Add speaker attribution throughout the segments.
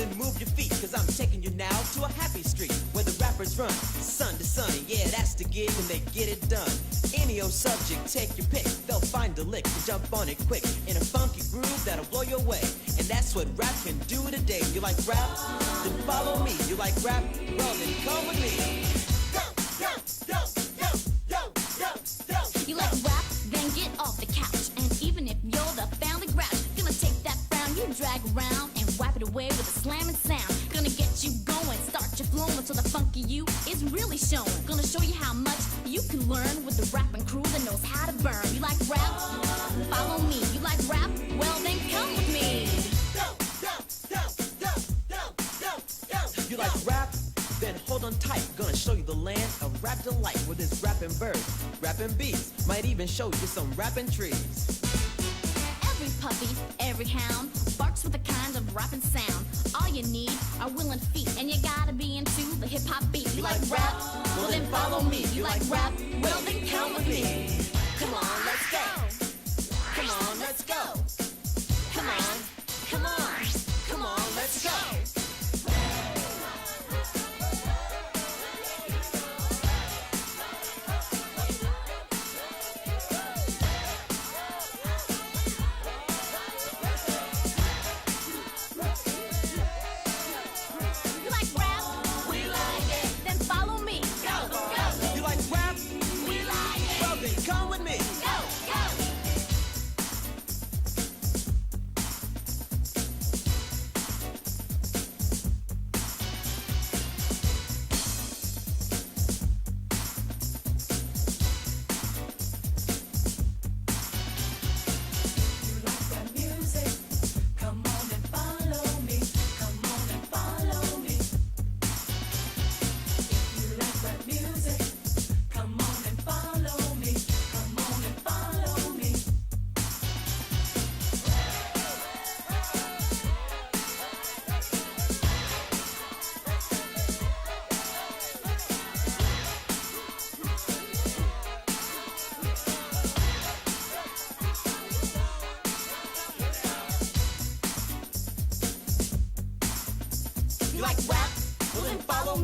Speaker 1: and move your feet, cause I'm taking you now to a happy street where the rappers run, sun to sun, and yeah, that's the gig and they get it done. Any old subject, take your pick, they'll find a lick to jump on it quick in a funky groove that'll blow your way. And that's what rap can do today. You like rap? Then follow me. You like rap? Well, then come with me.
Speaker 2: You like rap? Then get off the couch. And even if you're the family grouch, gonna take that frown you drag around and wipe it away with a slamming sound. Gonna get you going, start you flowing till the funky you is really showing. Gonna show you how much you can learn with the rapping crew that knows how to burn. You like rap? Follow me. You like rap? Well, then come with me.
Speaker 1: You like rap? Then hold on tight, gonna show you the land of rap delight with this rapping birds, rapping bees, might even show you some rapping trees.
Speaker 2: Every puppy, every hound barks with a kind of rapping sound. All you need are willing feet, and you gotta be into the hip-hop beat. You like rap? Well then follow me. You like rap? Well then come with me. Come on, let's go. Come on, let's go. Come on, come on, come on, let's go.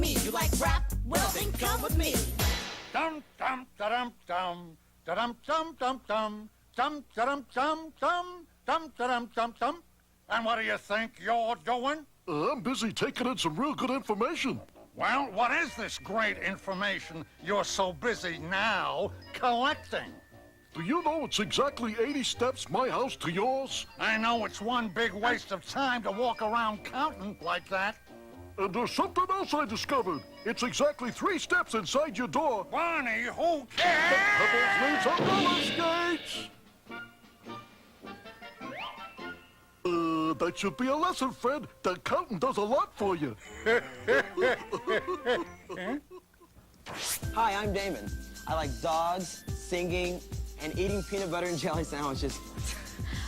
Speaker 2: You like rap? Well then come with me.
Speaker 3: Dum dum da dum dum da dum dum dum dum dum da dum dum dum dum da dum dum dum. And what do you think you're doing?
Speaker 4: I'm busy taking in some real good information.
Speaker 3: Well, what is this great information you're so busy now collecting?
Speaker 4: Do you know it's exactly 80 steps my house to yours?
Speaker 3: I know it's one big waste of time to walk around counting like that.
Speaker 4: And there's something else I discovered. It's exactly 3 steps inside your door.
Speaker 3: Barney, who cares?
Speaker 4: Pebbles leaves umbrella skates. That should be a lesson, Fred. That counting does a lot for you.
Speaker 1: Hi, I'm Damon. I like dogs, singing, and eating peanut butter and jelly sandwiches.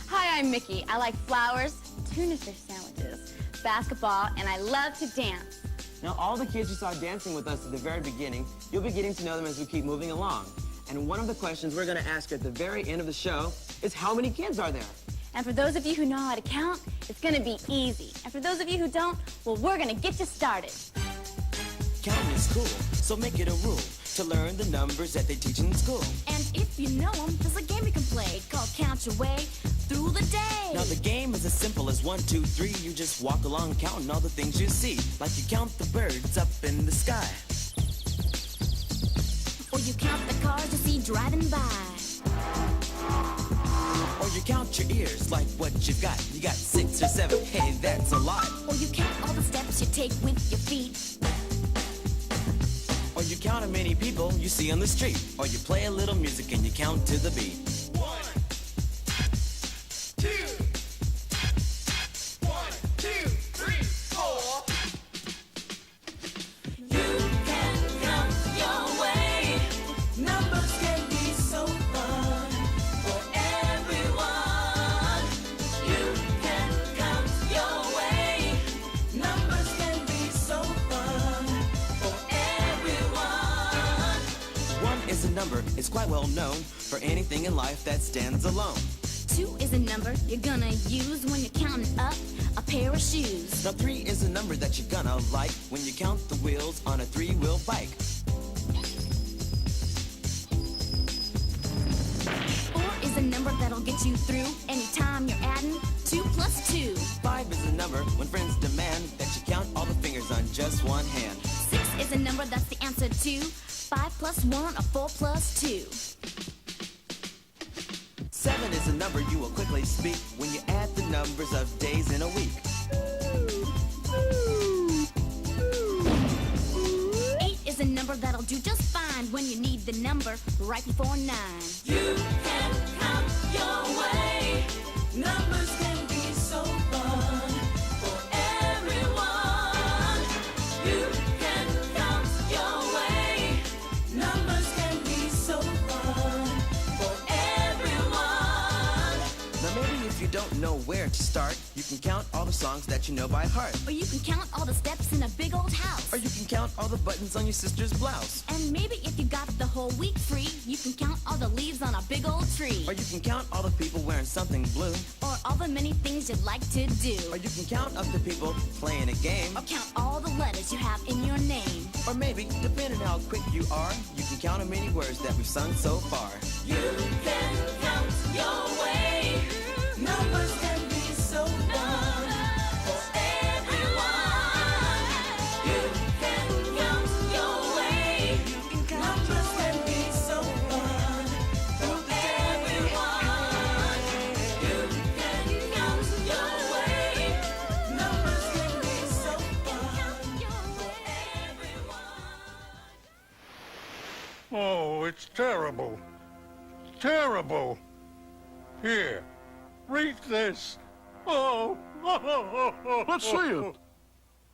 Speaker 5: Hi, I'm Mickey. I like flowers, tuna fish sandwiches, basketball, and I love to dance.
Speaker 1: Now, all the kids you saw dancing with us at the very beginning, you'll be getting to know them as we keep moving along. And one of the questions we're going to ask at the very end of the show is how many kids are there?
Speaker 5: And for those of you who know how to count, it's going to be easy. And for those of you who don't, well, we're going to get you started.
Speaker 1: Counting is cool, so make it a rule to learn the numbers that they teach in school.
Speaker 2: And if you know them, there's a game you can play called Count Your Way Through the Day.
Speaker 1: Now the game is as simple as 1, 2, 3. You just walk along counting all the things you see, like you count the birds up in the sky,
Speaker 2: or you count the cars you see driving by,
Speaker 1: or you count your ears like what you've got. You got 6 or 7, hey, that's a lot.
Speaker 2: or you count all the steps you take with your feet,
Speaker 1: or you count how many people you see on the street, or you play a little music and you count to the beat. 1, 2, 1, 2, 3, 4.
Speaker 2: you can count your way.
Speaker 1: Numbers can be so fun
Speaker 2: For everyone,
Speaker 1: you can count your way. Numbers can be so fun
Speaker 2: for everyone.
Speaker 1: 1 is a number, it's quite well known for anything in life that stands alone.
Speaker 2: 2 is a number you're gonna use when you're counting up a pair of shoes.
Speaker 1: Now 3 is a number that you're gonna like when you count the wheels on a 3-wheel bike.
Speaker 2: 4 is a number that'll get you through anytime you're adding 2 plus 2.
Speaker 1: 5 is a number when friends demand that you count all the fingers on just one hand.
Speaker 2: 6 is a number that's the answer to 5 plus 1 or 4 plus 2.
Speaker 1: 7 is a number you will quickly speak when you add the numbers of days in a week.
Speaker 2: 8 is a number that'll do just fine when you need the number right before 9.
Speaker 6: You can count your way. Numbers can be so fun for everyone. You can count your way. Numbers can be so fun for everyone.
Speaker 1: Now maybe if you don't know where to start, you can count all the songs that you know by heart.
Speaker 2: Or you can count all the steps in a big old house.
Speaker 1: Or you can count all the buttons on your sister's blouse.
Speaker 2: And maybe if you got the whole week free, you can count all the leaves on a big old tree.
Speaker 1: Or you can count all the people wearing something blue.
Speaker 2: Or all the many things you'd like to do.
Speaker 1: Or you can count up the people playing a game.
Speaker 2: Or count all the letters you have in your name.
Speaker 1: Or maybe, depending on how quick you are, you can count how many words that we've sung so far.
Speaker 6: You can count your way. Numbers can be so fun for everyone. You can count your way. Numbers can be so fun for everyone. You can count your way. Numbers can be so fun for everyone.
Speaker 3: Oh, it's terrible. Terrible. Here, read this. Oh.
Speaker 4: Let's see it.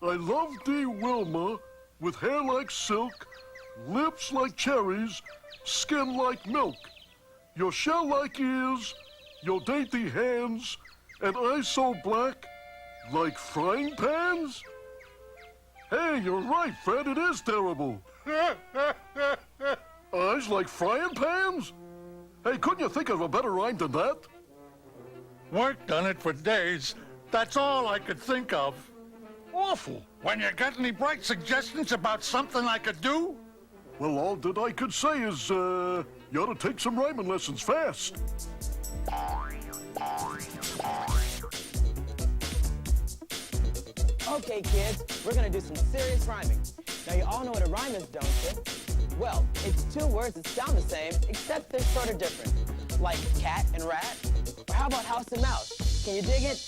Speaker 4: I love thee, Wilma, with hair like silk, lips like cherries, skin like milk, your shell like ears, your dainty hands, and eyes so black, like frying pans? Hey, you're right, Fred, it is terrible. Eyes like frying pans? Hey, couldn't you think of a better rhyme than that?
Speaker 3: Worked on it for days. That's all I could think of.
Speaker 4: Awful.
Speaker 3: When you got any bright suggestions about something I could do?
Speaker 4: Well, all that I could say is, you ought to take some rhyming lessons fast.
Speaker 7: Okay, kids, we're gonna do some serious rhyming. Now, you all know what a rhyme is, don't you? Well, it's 2 words that sound the same, except they're sort of different. Like cat and rat. Or how about house and mouse? Can you dig it?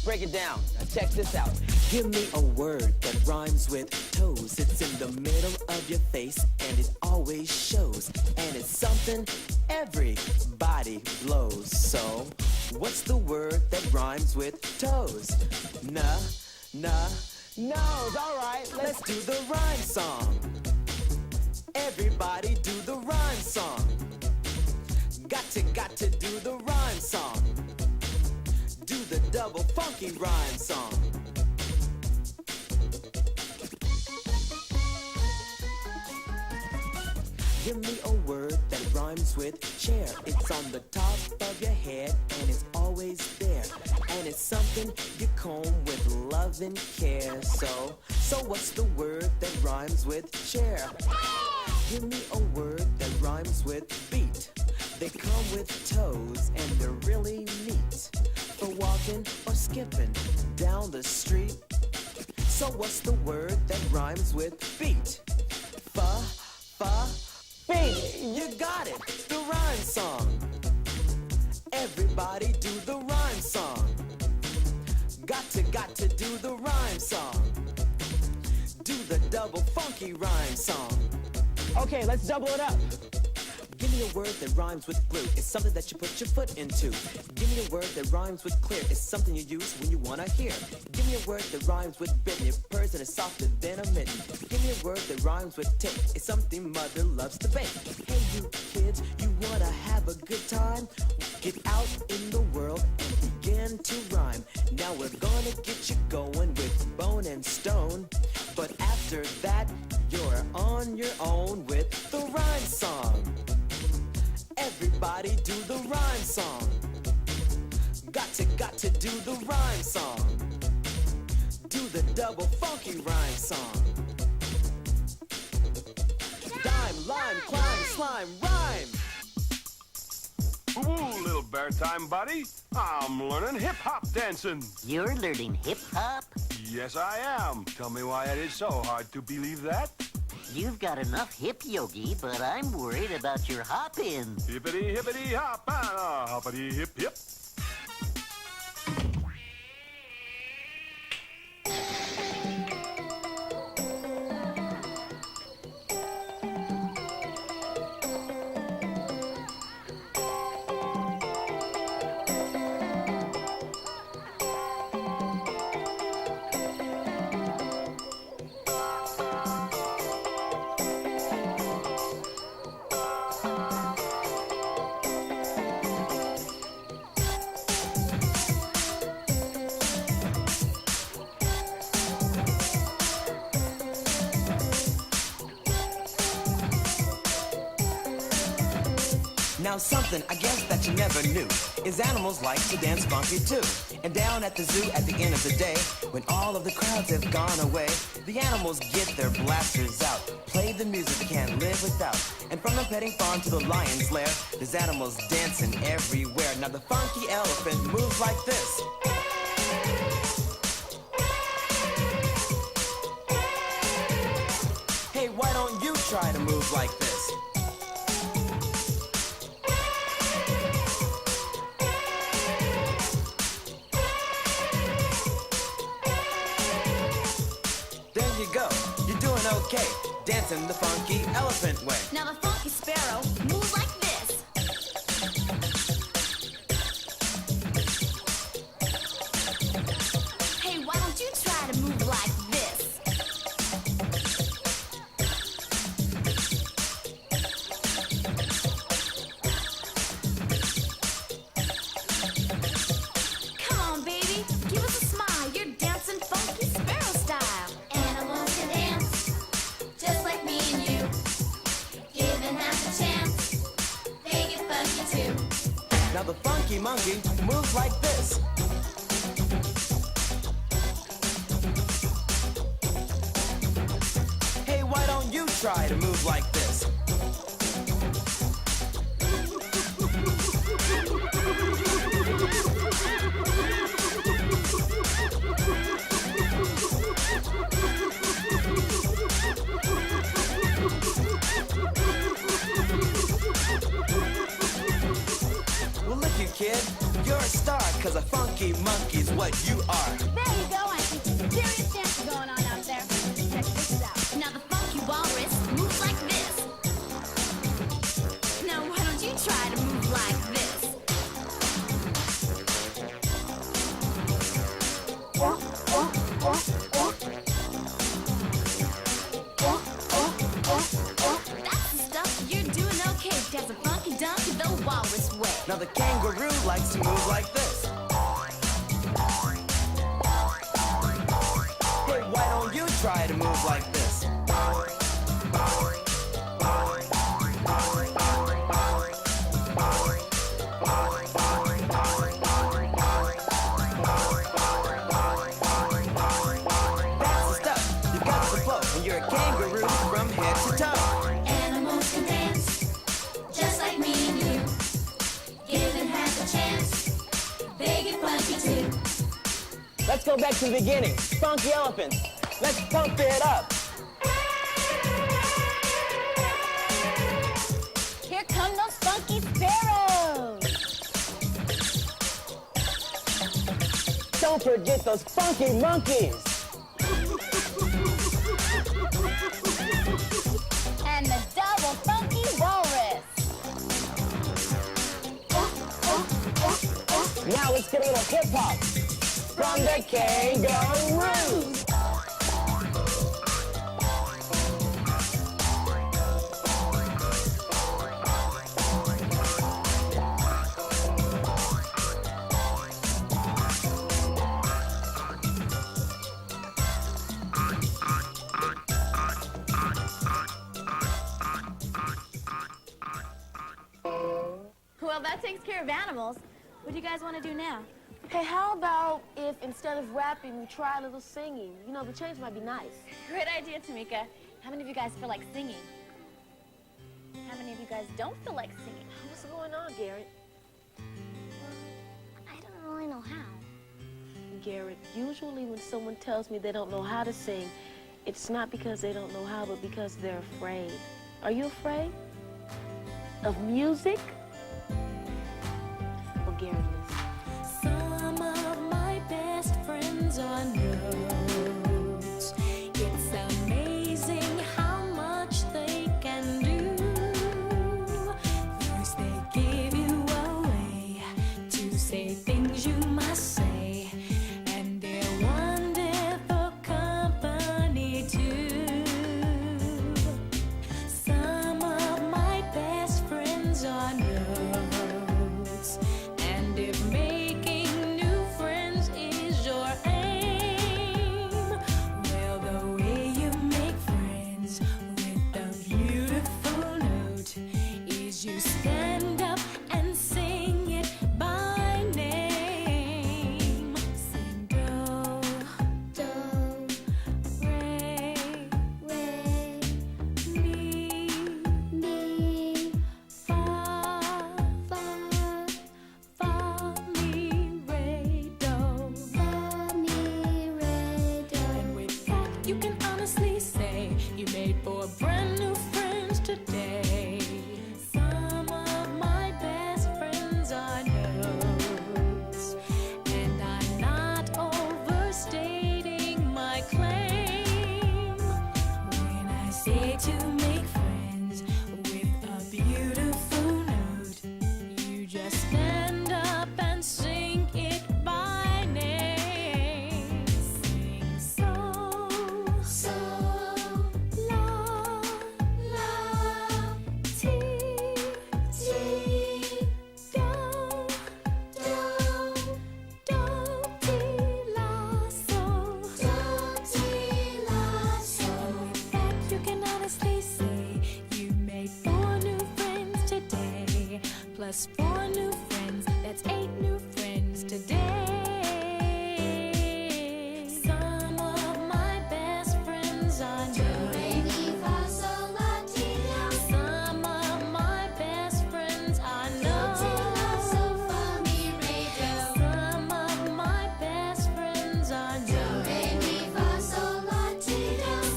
Speaker 7: Break it down. Now, check this out.
Speaker 1: Give me a word that rhymes with toes. It's in the middle of your face and it always shows. And it's something everybody blows. So, what's the word that rhymes with toes?
Speaker 7: Nose, all right.
Speaker 1: Let's do the rhyme song. Everybody do the rhyme song. Got to do the rhyme song. Do the double funky rhyme song. Give me a word that rhymes with chair. It's on the top of your head and it's always there. And it's something you comb with love and care. So what's the word that rhymes with chair? Give me a word that rhymes with beat. They come with toes and they're really neat for walking or skipping down the street. So what's the word that rhymes with beat? Beat. You got it. The rhyme song. Everybody do the rhyme song. Got to do the rhyme song. Do the double funky rhyme song.
Speaker 7: Okay, let's double it up.
Speaker 1: Give me a word that rhymes with glue. It's something that you put your foot into. Give me a word that rhymes with clear. It's something you use when you want to hear. Give me a word that rhymes with bitten. It purrs and it's softer than a mitten. Give me a word that rhymes with take. It's something mother loves to bake. Hey, you kids, you want to have a good time? Get out in the world and begin to rhyme. Now we're gonna get you going with bone and stone. But after that, you're on your own with the rhyme song. Everybody do the rhyme song. Got to do the rhyme song. the double funky rhyme song. Dime, lime, climb, slime, rhyme.
Speaker 8: Ooh, little bear time, buddy. I'm learning hip-hop dancing.
Speaker 9: You're learning hip-hop?
Speaker 8: Yes, I am. Tell me why it is so hard to believe that.
Speaker 9: You've got enough hip yogi, but I'm worried about your hopping.
Speaker 8: Hippity, hippity, hop, hoppity, hip, hip.
Speaker 1: Now something I guess that you never knew is animals like to dance funky too. And down at the zoo at the end of the day, when all of the crowds have gone away, the animals get their blasters out, play the music they can't live without. And from the petting farm to the lion's lair, there's animals dancing everywhere. Now the funky elephant moves like this. Hey, why don't you try to move like this? There you go, you're doing okay, dancing the funky elephant way.
Speaker 2: Now the funky sparrow moves like this. Hey, why don't you try to move like this? Come on, baby, give us a smile. You're dancing funky sparrow style. Animals can dance just like me and you. Given half a chance, they get funky too.
Speaker 1: Now the funky monkey moves like this. Hey, why don't you try to move like this? Well, look you, kid, you're a star, 'cause a funky monkey's what you are.
Speaker 5: There you go, Auntie. Serious dance going on out there. Check this out.
Speaker 2: Now the funky walrus moves like this. Now why don't you try to move like this? That's the stuff. You're doing okay. There's a funky dunk the walrus way.
Speaker 1: Now the kangaroo likes to move like this. Hey, why don't you try to move like this? That's the stuff. You've got the flow, and you're a kangaroo from head to toe.
Speaker 2: Animals can dance just like me and you. Given half a chance, they get funky too.
Speaker 7: Let's go back to the beginning. Funky elephants. Let's pump it up.
Speaker 5: Here come those funky sparrows.
Speaker 7: Don't forget those funky monkeys.
Speaker 5: And the double funky walrus.
Speaker 7: Now let's get a little hip hop from the kangaroos.
Speaker 5: Well, that takes care of animals. What do you guys want to do now?
Speaker 10: Hey, how about if instead of rapping, we try a little singing? You know, the change might be nice.
Speaker 5: Great idea, Tamika. How many of you guys feel like singing? How many of you guys don't feel like singing?
Speaker 10: What's going on, Garrett?
Speaker 2: I don't really know how.
Speaker 10: Garrett, usually when someone tells me they don't know how to sing, it's not because they don't know how, but because they're afraid. Are you afraid of music? Well, Garrett, listen.
Speaker 6: Some of my best friends are notes. It's amazing how much they can do. First they give you away to say things you must say, and they're wonderful company too. Some of my best friends are notes, and if making new friends is your aim, well, the way you make friends with a beautiful note is you stand up and sing it by name. Sing do, do, re, re, mi, fa, fa, fa, mi, re, do, fa, mi, re, do. And with that, you can honestly say you made 4 brand new friends today. Some of my best friends are notes, and I'm not overstating my claim when I say to make friends with a beautiful note. You just stand up and sing it by name. Sing so, so, la, la, ti, ti, do, do, do, ti, la, so, do, ti, la, so. And with that, you can honestly say you made 4 new friends today. Plus 4 new friends, that's 8 new friends today. Some of my best friends are some of my best friends are Some of my best friends are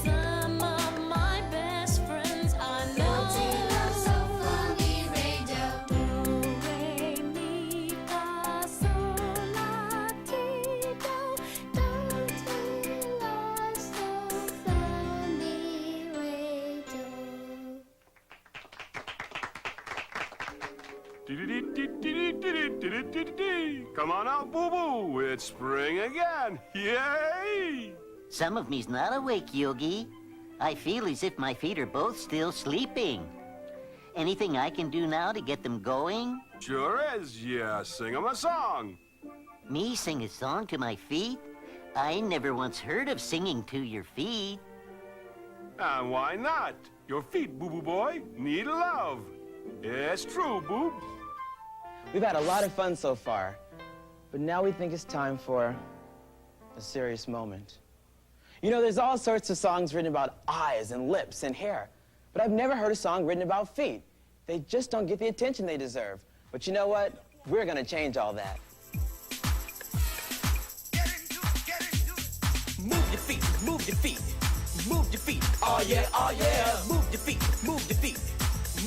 Speaker 6: Some of my best friends are Do, re, mi, fa, sol, la, ti, do, do, ti, la, sol, fa, mi, re, do.
Speaker 8: Come on out, boo-boo. It's spring again. Yay!
Speaker 9: Some of me's not awake, Yogi. I feel as if my feet are both still sleeping. Anything I can do now to get them going?
Speaker 8: Sure is. Yeah, sing 'em a song.
Speaker 9: Me sing a song to my feet? I never once heard of singing to your feet.
Speaker 8: And why not? Your feet, boo-boo boy, need love. It's true, boo.
Speaker 7: We've had a lot of fun so far, but now we think it's time for a serious moment. You know, there's all sorts of songs written about eyes and lips and hair, but I've never heard a song written about feet. They just don't get the attention they deserve. But you know what? We're gonna change all that.
Speaker 1: Move your feet, move your feet, move your feet. Oh yeah, oh yeah. Move your feet, move your feet,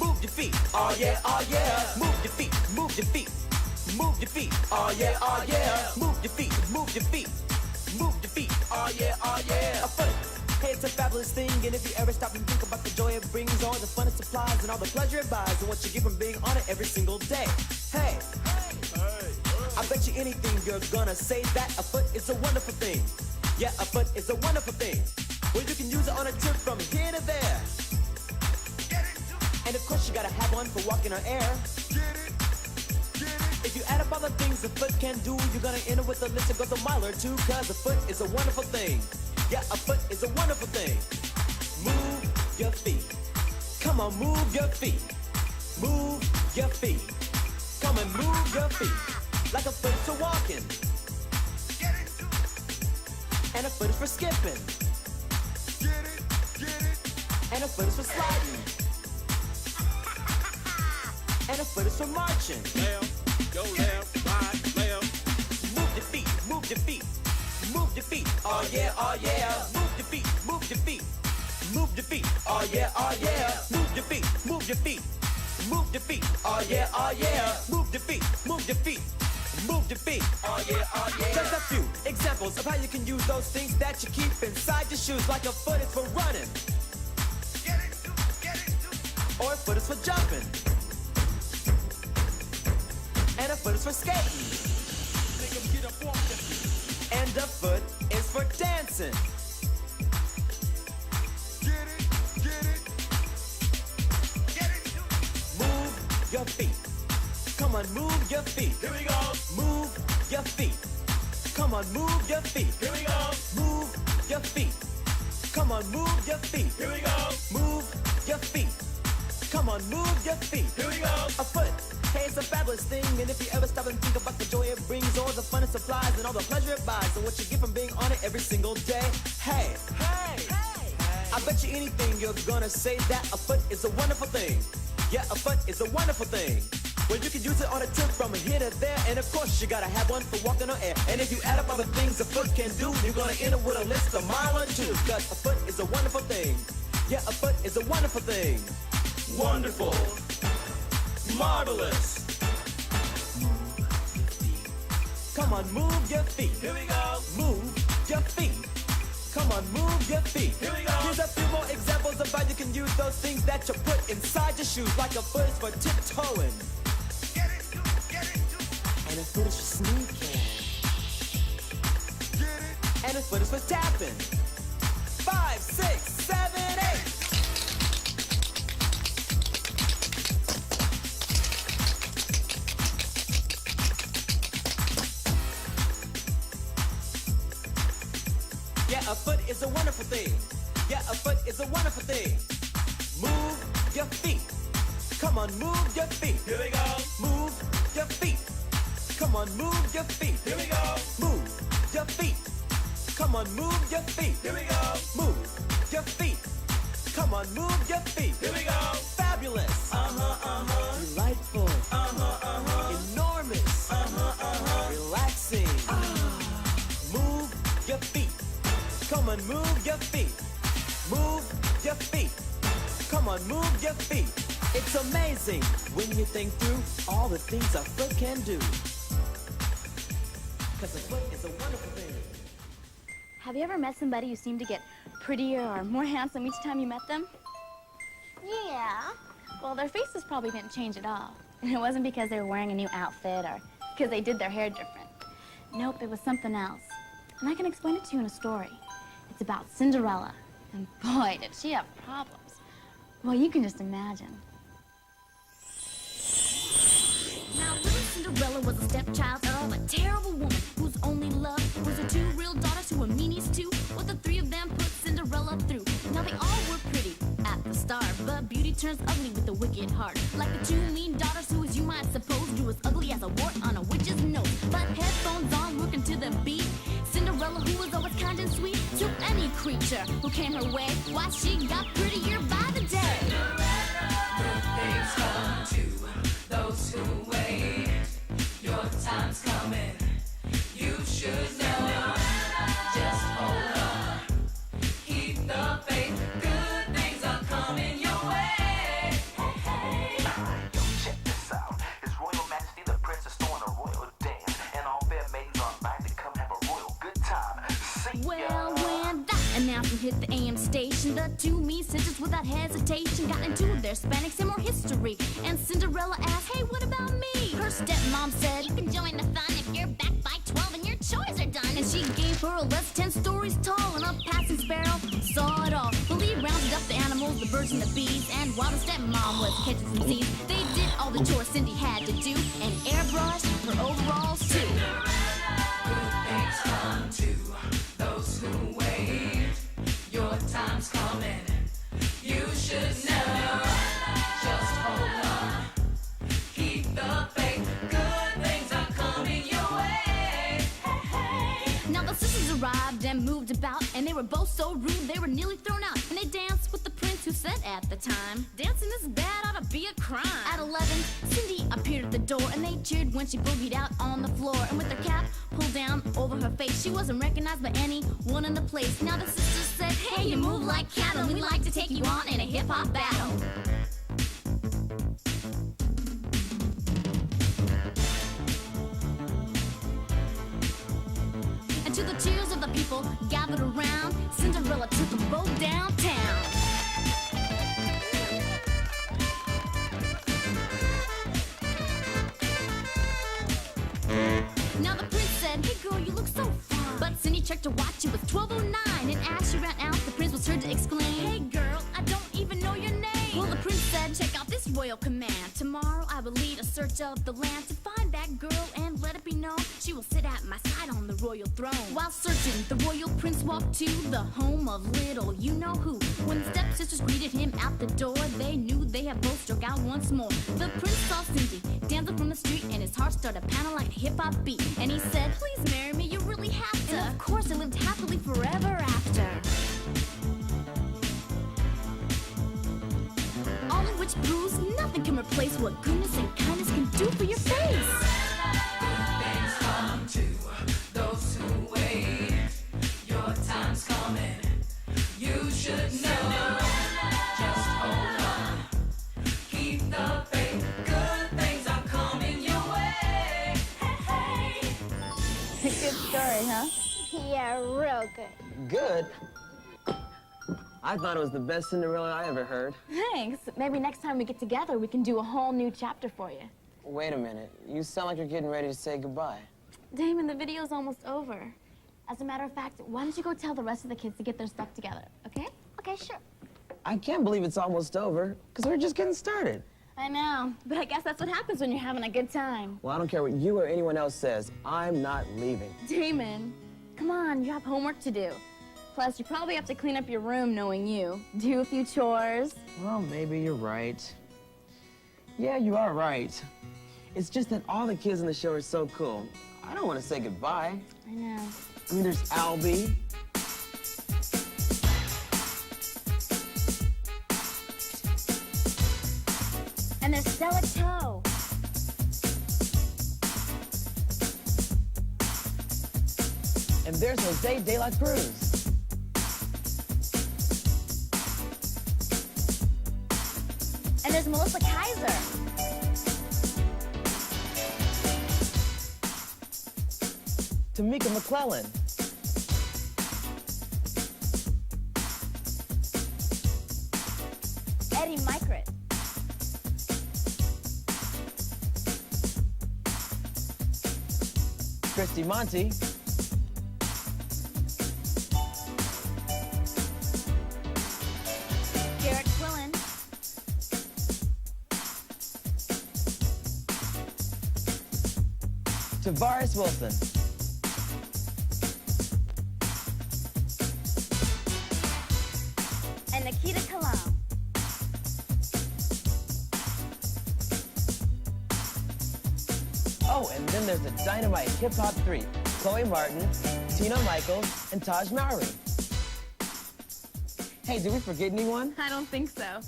Speaker 1: move your feet. Oh yeah, oh yeah. Move your feet, move your feet, move your feet. Oh yeah, oh yeah. Move your feet, move your feet, move your feet. Oh yeah, oh yeah. A foot. Hey, it's a fabulous thing, and if you ever stop and think about the joy it brings, all the fun it supplies, and all the pleasure it buys, and what you get from being on it every single day. Hey, I bet you anything you're gonna say that a foot is a wonderful thing. Yeah, a foot is a wonderful thing. Well, you can use it on a trip from here to there. And of course you gotta have one for walking on air. If you add up all the things a foot can do, you're gonna end up with a list that goes a mile or two, cause a foot is a wonderful thing. Yeah, a foot is a wonderful thing. Move your feet. Come on, move your feet. Move your feet. Come and move your feet. Like a foot's a walking. And a foot is for skipping.
Speaker 6: Get it, get it.
Speaker 1: And a foot is for sliding. And a foot is for marching.
Speaker 8: Left, go left, right, left.
Speaker 1: Move your feet, move your feet. Move your feet, oh yeah, oh yeah. Move your feet, move your feet. Move your feet, oh yeah, oh yeah. Move your feet, move your feet. Move your feet, oh yeah, oh yeah. Move your feet, move your feet. Move your feet, oh yeah, oh yeah. Just a few examples of how you can use those things that you keep inside your shoes, like a foot is for running.
Speaker 6: Get it,
Speaker 1: Or a foot is for jumping. And a foot is for skating.
Speaker 8: Make 'em get up off their feet.
Speaker 1: And a foot is for dancing.
Speaker 6: get it, get it. Get it,
Speaker 1: Move your feet. Come on, move your feet.
Speaker 8: Here we go.
Speaker 1: Move your feet. Come on, move your feet.
Speaker 8: Here we go.
Speaker 1: Move your feet. Come on, move your feet.
Speaker 8: Here we go.
Speaker 1: Move your feet. Come on, move your feet.
Speaker 8: Here we go.
Speaker 1: A foot, hey, it's a fabulous thing. And if you ever stop and think about the joy it brings, all the fun it supplies, and all the pleasure it buys, and what you get from being on it every single day. Hey, hey, hey. I bet you anything you're gonna say that a foot is a wonderful thing. Yeah, a foot is a wonderful thing. Well, you can use it on a trip from here to there, and of course you gotta have one for walking on air. And if you add up all the things a foot can do, you're gonna end up with a list a mile or two. Cause a foot is a wonderful thing. Yeah, a foot is a wonderful thing.
Speaker 8: Wonderful. Marvelous.
Speaker 1: Come on, move your feet.
Speaker 8: Here we go.
Speaker 1: Move your feet. Come on, move your feet.
Speaker 8: Here we go.
Speaker 1: Here's a few more examples of how you can use those things that you put inside your shoes, like a foot is for tiptoeing.
Speaker 6: get it,
Speaker 1: And a foot is for sneaking.
Speaker 6: get it.
Speaker 1: And a foot is for tapping. 5, 6, 7, 8. Yeah, a foot is a wonderful thing. Yeah, a foot is a wonderful thing. Move your feet. Come on, move your feet.
Speaker 8: Here we go.
Speaker 1: Move your feet. Come on, move your feet.
Speaker 8: Here we go.
Speaker 1: Move your feet. Come on, move your feet.
Speaker 8: Here we go.
Speaker 1: Move your feet. Come on, move your feet.
Speaker 8: Here we go.
Speaker 1: Fabulous. Delightful. Enormous. Relaxing. Move your feet. Come on, move your feet. Move your feet. Come on, move your feet. It's amazing when you think through all the things a foot can do. Cause a foot is a wonderful thing.
Speaker 5: Have you ever met somebody who seemed to get prettier or more handsome each time you met them? Yeah. Well, their faces probably didn't change at all. And it wasn't because they were wearing a new outfit or because they did their hair different. Nope, it was something else. And I can explain it to you in a story. It's about Cinderella. And boy, did she have problems. Well, you can just imagine.
Speaker 2: Now, little Cinderella was a stepchild of a terrible woman whose only love was her two real daughters who were meanies too. What the three of them put Cinderella through. Now, they all were pretty at the start, but beauty turns ugly with a wicked heart. Like the two mean daughters who, as you might suppose, grew as ugly as a wart on a witch's nose. But headphones on, working to the beat, Cinderella, who was always kind and sweet, to any creature who came her way, why, she got prettier by the day.
Speaker 6: Good things come to those who wait. Your time's coming. You should know. Just hold on. Keep the faith. Good things are coming your way. Hey, hey.
Speaker 11: Yo, check this out. His Royal Majesty the Prince is throwing a royal dance, and all fair maidens are invited to come have a royal good time. See ya.
Speaker 2: Well, when that announcement hit the AM station, the two mean sisters without hesitation got into their Hispanics and more history. And Cinderella asked, hey, what about me? Her stepmom said, you can join the fun if you're back by 12 and your chores are done. And she gave her a list 10 stories tall, and a passing sparrow saw it all. Well, he rounded up the animals, the birds and the bees, and while the stepmom was catching some seeds, they did all the chores Cindy had to do, and airbrushed her overalls too.
Speaker 6: Good things come to those who wait. Your time's coming. You should know. Just hold on. Keep the faith. Good things are coming your way. Hey, hey.
Speaker 2: Now the sisters arrived and moved both so rude they were nearly thrown out. And they danced with the prince who said at the time, dancing this bad ought to be a crime. At 11, Cindy appeared at the door and they cheered when she boogied out on the floor. And with her cap pulled down over her face, she wasn't recognized by anyone in the place. Now the sisters said, hey, you move like cattle, we'd like to take you on in a hip-hop battle. And to the cheers of the people gathered around, Cinderella took them both downtown. Now the prince said, hey girl, you look so fine. But Cindy checked her watch, it was 12:09. And as she ran out, the prince was heard to exclaim, hey girl, I don't even know your name. Well, the prince said, check out this royal command. Tomorrow I will lead a search of the land to find that girl and let it be known she will sit at my side on the royal throne. While searching, the royal prince walked to the home of little you-know-who. When the stepsisters greeted him out the door, they knew they had both struck out once more. The prince saw Cindy dancing from the street and his heart started pounding like a hip-hop beat. And he said, please marry me, you really have to. And of course they lived happily forever after. All of which proves nothing can replace what goodness and kindness can do for your face.
Speaker 6: Things come to those who wait. Your time's coming. You should know. Just hold on. Keep the faith. Good things are coming your way. Hey, hey.
Speaker 5: Good story, huh?
Speaker 12: Yeah, real good.
Speaker 7: Good? I thought it was the best Cinderella I ever heard.
Speaker 5: Thanks. Maybe next time we get together, we can do a whole new chapter for you.
Speaker 7: Wait a minute. You sound like you're getting ready to say goodbye.
Speaker 5: Damon, the video's almost over. As a matter of fact, why don't you go tell the rest of the kids to get their stuff together, okay?
Speaker 12: Okay, sure.
Speaker 7: I can't believe it's almost over, because we're just getting started.
Speaker 5: I know, but I guess that's what happens when you're having a good time.
Speaker 7: Well, I don't care what you or anyone else says. I'm not leaving.
Speaker 5: Damon, come on, you have homework to do. Plus, you probably have to clean up your room knowing you. Do a few chores.
Speaker 7: Well, maybe you're right. Yeah, you are right. It's just that all the kids in the show are so cool. I don't want to say goodbye.
Speaker 5: I know.
Speaker 7: I mean, there's Albie.
Speaker 5: And there's Stella Toe.
Speaker 7: And there's Jose De La Cruz.
Speaker 5: And there's Melissa Kaiser.
Speaker 7: Tamika McClellan.
Speaker 5: Eddie Micret.
Speaker 7: Christy Monty.
Speaker 5: Garrett Quillen.
Speaker 7: Tavares Wilson.
Speaker 5: And Nikita Kalam.
Speaker 7: Oh, and then there's the Dynamite Hip Hop 3. Chloe Martin, Tina Michaels, and Taj Mowry. Hey, did we forget anyone?
Speaker 5: I don't think so.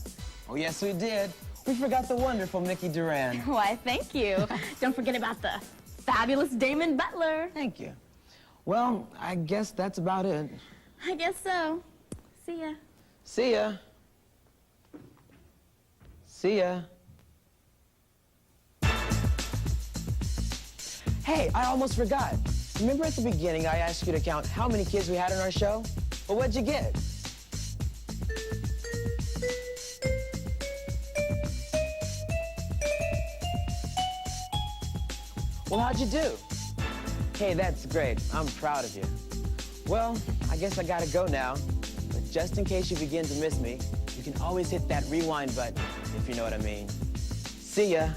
Speaker 7: Oh, yes, we did. We forgot the wonderful Mickey Duran.
Speaker 5: Why, thank you. Don't forget about the fabulous Damon Butler.
Speaker 7: Thank you. Well, I guess that's about it.
Speaker 5: I guess so. See ya.
Speaker 7: See ya. See ya. Hey, I almost forgot. Remember at the beginning I asked you to count how many kids we had in our show? Well, what'd you get? Well, how'd you do? Hey, that's great. I'm proud of you. Well, I guess I gotta go now. But just in case you begin to miss me, you can always hit that rewind button, if you know what I mean. See ya.